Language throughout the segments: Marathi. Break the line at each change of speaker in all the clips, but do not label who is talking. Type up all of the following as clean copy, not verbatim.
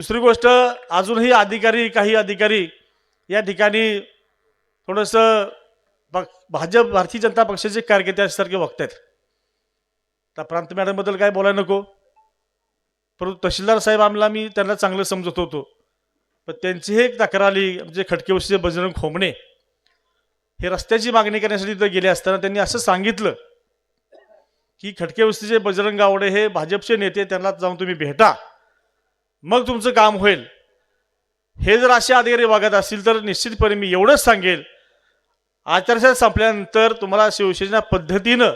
दुसरी गोष्ट, अजूनही काही अधिकारी या ठिकाणी थोडंसं भाजप भारतीय जनता पक्षाचे कार्यकर्ते असल्यासारखे वागत आहेत. त्या प्रांत मॅडमबद्दल काय बोलायला नको, परंतु तहसीलदार साहेब मी त्यांना चांगलं समजत होतो. पण त्यांची एक तक्रार आली, म्हणजे खडकेवस्तीचे बजरंग खोमणे हे रस्त्याची मागणी करण्यासाठी इथं गेले असताना त्यांनी असं सांगितलं की खडकेवस्तीचे बजरंग गावडे हे भाजपचे नेते, त्यांना जाऊन तुम्ही भेटा, मग तुमचं काम होईल. हे जर असे अधिकारी वागत असतील तर निश्चितपणे मी एवढंच सांगेल, आचारसंहिता संपल्यानंतर तुम्हाला शिवसेना पद्धतीनं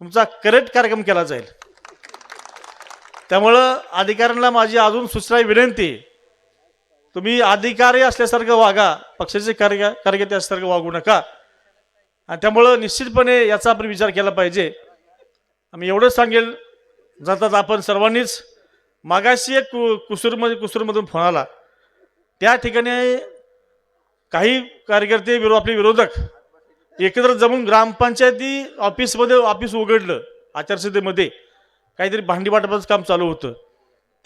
तुमचा करेक्ट कार्यक्रम केला जाईल. त्यामुळं अधिकाऱ्यांना माझी अजून सूचना विनंती, तुम्ही अधिकारी असल्यासारखं वागा, पक्षाचे कार्यकर्ते असल्यासारखं वागू नका. आणि त्यामुळं निश्चितपणे याचा आपण विचार केला पाहिजे. आम्ही एवढंच सांगेल, जातात आपण सर्वांनीच, मागाशी एक कुसूरमधून फोन आला, त्या ठिकाणी काही कार्यकर्ते आपले विरोधक एकत्र जमून ग्रामपंचायती ऑफिस उघडलं. आचारसंहितेमध्ये काहीतरी भांडी वाटपाचं काम चालू होतं.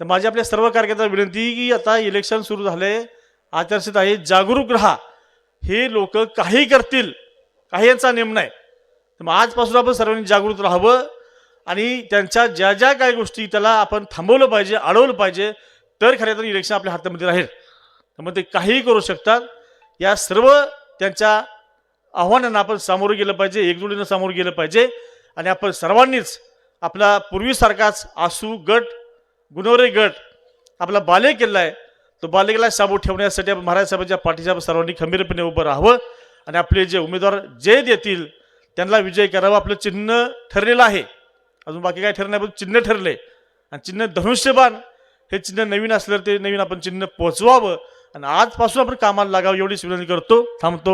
तर माझी आपल्या सर्व कार्यकर्त्यांना विनंती की आता इलेक्शन सुरू झाले, आचारसंहिता आहे, जागरूक राहा. हे लोक काही करतील, काही यांचा नेम नाही. तर मग आजपासून आपण सर्वांनी जागृत राहावं आणि त्यांच्या ज्या ज्या काही गोष्टी त्याला आपण थांबवलं पाहिजे, अडवलं पाहिजे, तर खऱ्या तर इलेक्शन आपल्या हातामध्ये राहील. त्यामुळे ते काहीही करू शकतात. या सर्व त्यांच्या आव्हानांना आपण सामोरं गेलं पाहिजे, एकजुटीनं सामोरं गेलं पाहिजे. आणि आपण सर्वांनीच आपला पूर्वीसारखाच आसू गट, गुणवरे गट आपला बालेकिल्ला आहे, तो बालेकिल्ला साबूत ठेवण्यासाठी आपण महाराज साहेबांच्या पाठीच्या सर्वांनी खंबीरपणे उभं राहावं आणि आपले जे उमेदवार जे देतील त्यांना विजय करावा. आपलं चिन्ह ठरलेलं आहे, अजून बाकी काय ठरलं नाही, पण चिन्ह ठरले. आणि चिन्ह धनुष्यबाण हे चिन्ह नवीन असलं ते नवीन आपण चिन्ह पोचवावं आणि आजपासून आपण कामाला लागावं, एवढीच विनंती करतो. थांबतो.